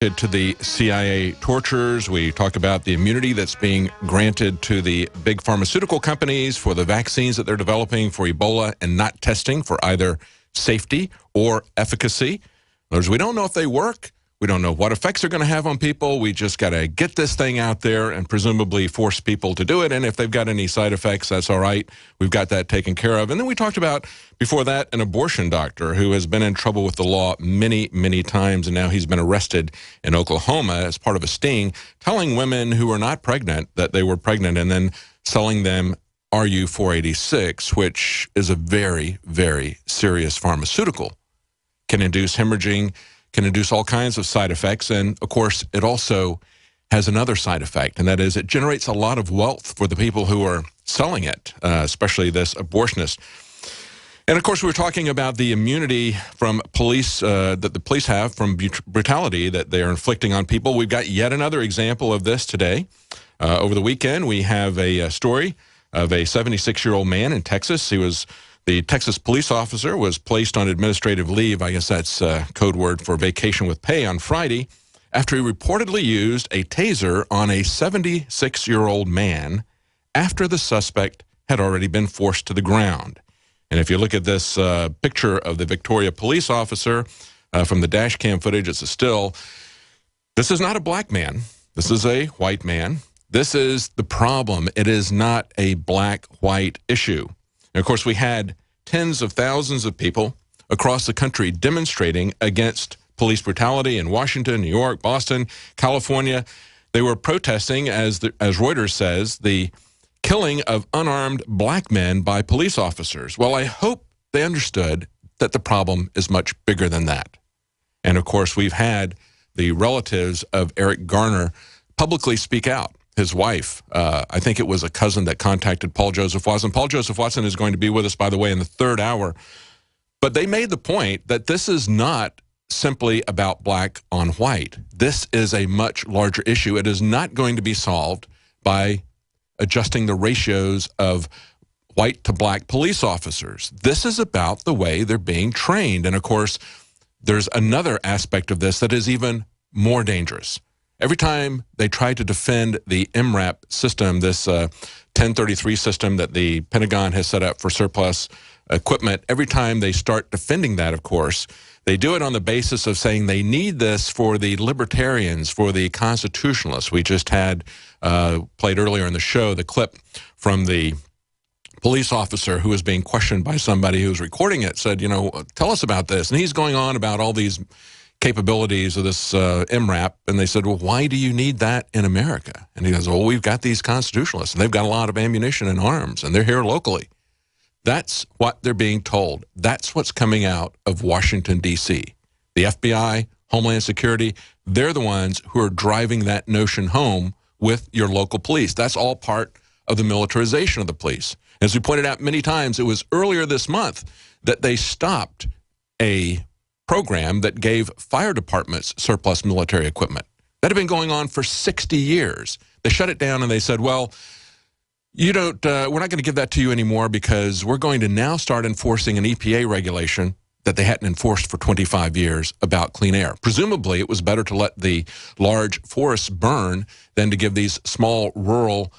To the CIA tortures. We talk about the immunity that's being granted to the big pharmaceutical companies for the vaccines that they're developing for Ebola and not testing for either safety or efficacy. In other words, we don't know if they work. We don't know what effects they're going to have on people. We just got to get this thing out there and presumably force people to do it. And if they've got any side effects, that's all right. We've got that taken care of. And then we talked about, before that, an abortion doctor who has been in trouble with the law many, many times. And now he's been arrested in Oklahoma as part of a sting, telling women who are not pregnant that they were pregnant and then selling them RU-486, which is a very, very serious pharmaceutical. Can induce hemorrhaging, can induce all kinds of side effects, and of course it also has another side effect, and that is it generates a lot of wealth for the people who are selling it, especially this abortionist. And of course we're talking about the immunity from police that the police have from brutality that they are inflicting on people. We've got yet another example of this today. Over the weekend we have a story of a 76-year-old man in Texas. The Texas police officer was placed on administrative leave, I guess that's code word for vacation with pay, on Friday after he reportedly used a taser on a 76-year-old man after the suspect had already been forced to the ground. And if you look at this picture of the Victoria police officer from the dash cam footage, it's a still. This is not a black man. This is a white man. This is the problem. It is not a black-white issue. And of course, we had tens of thousands of people across the country demonstrating against police brutality in Washington, New York, Boston, California. They were protesting, as Reuters says, the killing of unarmed black men by police officers. Well, I hope they understood that the problem is much bigger than that. And of course, we've had the relatives of Eric Garner publicly speak out. His wife, I think it was a cousin that contacted Paul Joseph Watson. Paul Joseph Watson is going to be with us, by the way, in the third hour. But they made the point that this is not simply about black on white. This is a much larger issue. It is not going to be solved by adjusting the ratios of white to black police officers. This is about the way they're being trained. And of course, there's another aspect of this that is even more dangerous. Every time they try to defend the MRAP system, this 1033 system that the Pentagon has set up for surplus equipment, every time they start defending that, of course, they do it on the basis of saying they need this for the libertarians, for the constitutionalists. We just had, played earlier in the show, the clip from the police officer who was being questioned by somebody who was recording it, said, you know, tell us about this. And he's going on about all these capabilities of this MRAP, and they said, well, why do you need that in America? And he goes, well, we've got these constitutionalists, and they've got a lot of ammunition and arms, and they're here locally. That's what they're being told. That's what's coming out of Washington, D.C. The FBI, Homeland Security, they're the ones who are driving that notion home with your local police. That's all part of the militarization of the police. As we pointed out many times, it was earlier this month that they stopped a program that gave fire departments surplus military equipment. That had been going on for 60 years. They shut it down and they said, well, we're not going to give that to you anymore because we're going to now start enforcing an EPA regulation that they hadn't enforced for 25 years about clean air. Presumably, it was better to let the large forests burn than to give these small rural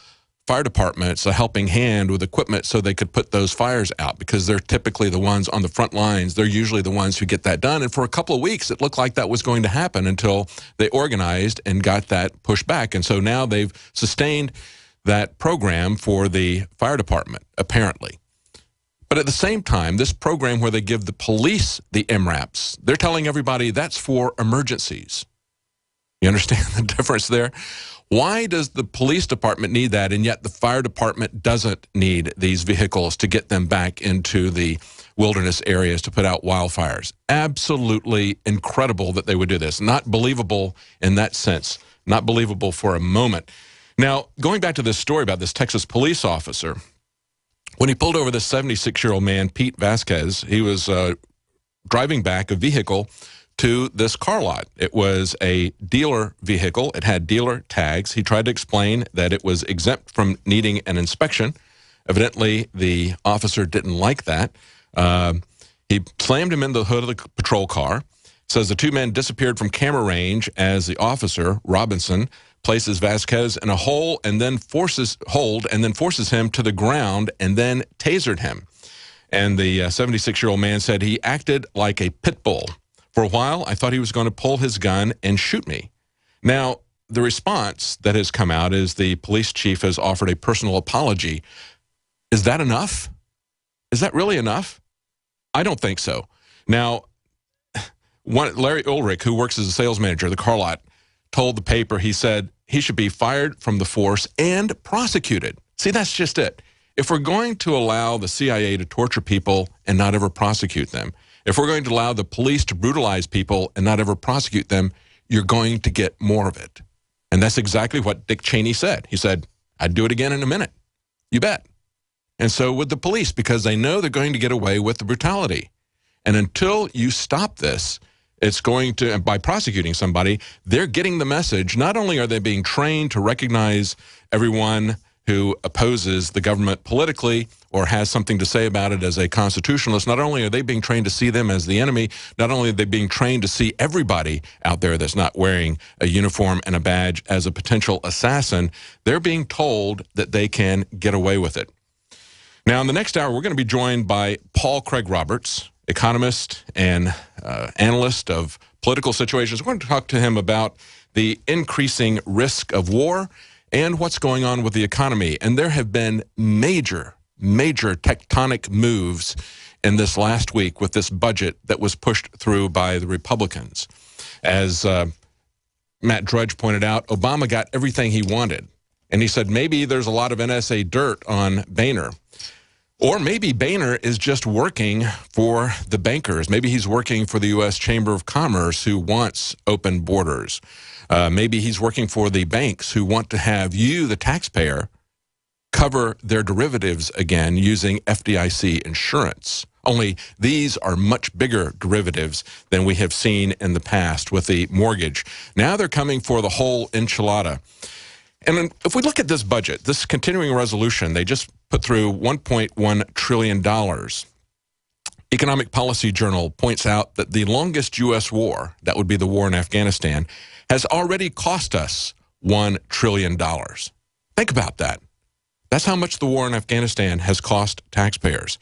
fire departments a helping hand with equipment so they could put those fires out, because they're typically the ones on the front lines. They're usually the ones who get that done. And for a couple of weeks, it looked like that was going to happen until they organized and got that pushed back. And so now they've sustained that program for the fire department, apparently. But at the same time, this program where they give the police the MRAPs, they're telling everybody that's for emergencies. You understand the difference there? Why does the police department need that, and yet the fire department doesn't need these vehicles to get them back into the wilderness areas to put out wildfires? Absolutely incredible that they would do this. Not believable in that sense. Not believable for a moment. Now, going back to this story about this Texas police officer, when he pulled over this 76-year-old man, Pete Vasquez, he was driving back a vehicle to this car lot. It was a dealer vehicle. It had dealer tags. He tried to explain that it was exempt from needing an inspection. Evidently, the officer didn't like that. He slammed him in the hood of the patrol car, says the two men disappeared from camera range as the officer, Robinson, places Vasquez in a hole and then forces him to the ground and then tasered him. And the 76-year-old man said he acted like a pit bull. For a while, I thought he was going to pull his gun and shoot me. Now, the response that has come out is the police chief has offered a personal apology. Is that enough? Is that really enough? I don't think so. Now, Larry Ulrich, who works as a sales manager at the car lot, told the paper, he said he should be fired from the force and prosecuted. See, that's just it. If we're going to allow the CIA to torture people and not ever prosecute them, if we're going to allow the police to brutalize people and not ever prosecute them, you're going to get more of it. And that's exactly what Dick Cheney said. He said, I'd do it again in a minute. You bet. And so would the police, because they know they're going to get away with the brutality. And until you stop this, it's going to, by prosecuting somebody, they're getting the message. Not only are they being trained to recognize everyone who opposes the government politically or has something to say about it as a constitutionalist, not only are they being trained to see them as the enemy, not only are they being trained to see everybody out there that's not wearing a uniform and a badge as a potential assassin, they're being told that they can get away with it. Now, in the next hour, we're going to be joined by Paul Craig Roberts, economist and analyst of political situations. We're going to talk to him about the increasing risk of war and what's going on with the economy. And there have been major tectonic moves in this last week with this budget that was pushed through by the Republicans. As Matt Drudge pointed out, Obama got everything he wanted. And he said maybe there's a lot of NSA dirt on Boehner. Or maybe Boehner is just working for the bankers. Maybe he's working for the U.S. Chamber of Commerce, who wants open borders. Maybe he's working for the banks who want to have you, the taxpayer, cover their derivatives again using FDIC insurance. Only these are much bigger derivatives than we have seen in the past with the mortgage. Now they're coming for the whole enchilada. And if we look at this budget, this continuing resolution, they just put through $1.1 trillion. Economic Policy Journal points out that the longest U.S. war, that would be the war in Afghanistan, has already cost us $1 trillion. Think about that. That's how much the war in Afghanistan has cost taxpayers.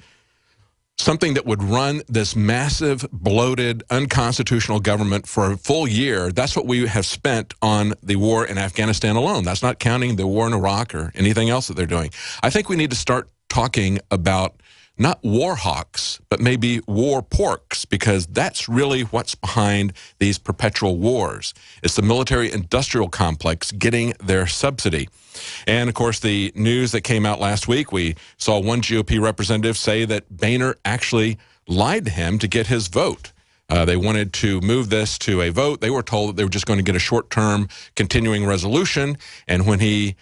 Something that would run this massive, bloated, unconstitutional government for a full year, that's what we have spent on the war in Afghanistan alone. That's not counting the war in Iraq or anything else that they're doing. I think we need to start talking about not war hawks, but maybe war porks, because that's really what's behind these perpetual wars. It's the military-industrial complex getting their subsidy. And, of course, the news that came out last week, we saw one GOP representative say that Boehner actually lied to him to get his vote. They wanted to move this to a vote. They were told that they were just going to get a short-term continuing resolution, and when he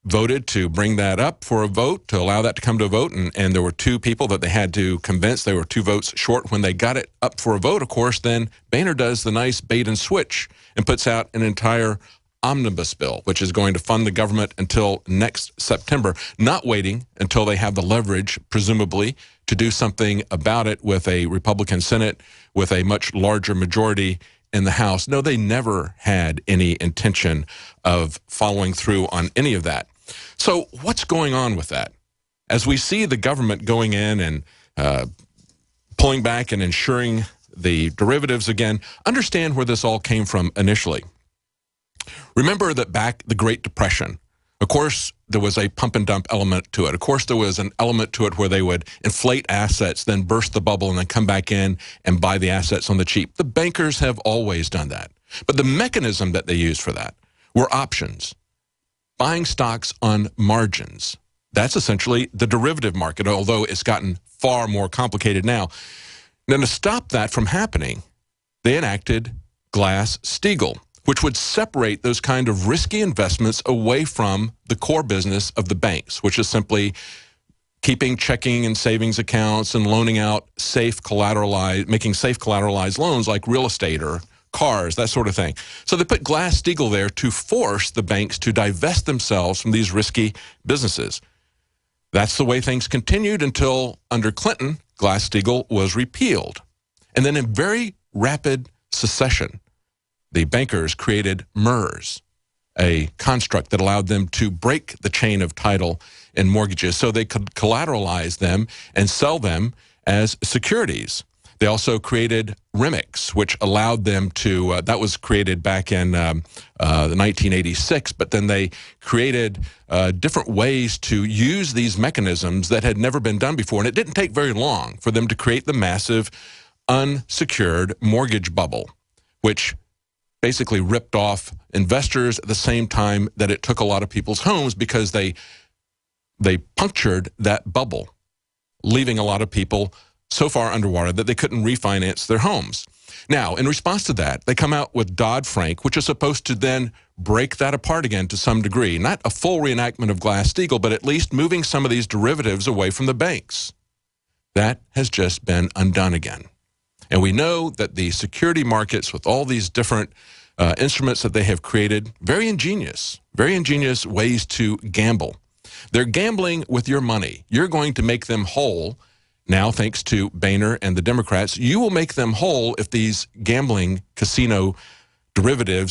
voted to bring that up for a vote, to allow that to come to a vote, and there were two people that they had to convince. They were 2 votes short. When they got it up for a vote, of course, then Boehner does the nice bait and switch and puts out an entire omnibus bill, which is going to fund the government until next September, not waiting until they have the leverage, presumably, to do something about it with a Republican Senate, with a much larger majority in the House. No, they never had any intention of following through on any of that. So what's going on with that? As we see the government going in and pulling back and insuring the derivatives again, understand where this all came from initially. Remember that back the Great Depression, of course, there was a pump and dump element to it. Of course, there was an element to it where they would inflate assets, then burst the bubble, and then come back in and buy the assets on the cheap. The bankers have always done that. But the mechanism that they used for that were options, buying stocks on margins. That's essentially the derivative market, although it's gotten far more complicated now. Now, to stop that from happening, they enacted Glass-Steagall, which would separate those kind of risky investments away from the core business of the banks, which is simply keeping checking and savings accounts and loaning out making safe collateralized loans like real estate or cars, that sort of thing. So they put Glass-Steagall there to force the banks to divest themselves from these risky businesses. That's the way things continued until under Clinton, Glass-Steagall was repealed. And then in very rapid secession. The bankers created MERS, a construct that allowed them to break the chain of title in mortgages so they could collateralize them and sell them as securities. They also created REMICs, which allowed them to, that was created back in 1986, but then they created different ways to use these mechanisms that had never been done before. And it didn't take very long for them to create the massive unsecured mortgage bubble, which basically ripped off investors at the same time that it took a lot of people's homes, because they punctured that bubble, leaving a lot of people so far underwater that they couldn't refinance their homes. Now, in response to that, they come out with Dodd-Frank, which is supposed to then break that apart again to some degree. Not a full reenactment of Glass-Steagall, but at least moving some of these derivatives away from the banks. That has just been undone again. And we know that the security markets, with all these different instruments that they have created, very ingenious ways to gamble. They're gambling with your money. You're going to make them whole. Now, thanks to Boehner and the Democrats, you will make them whole if these gambling casino derivatives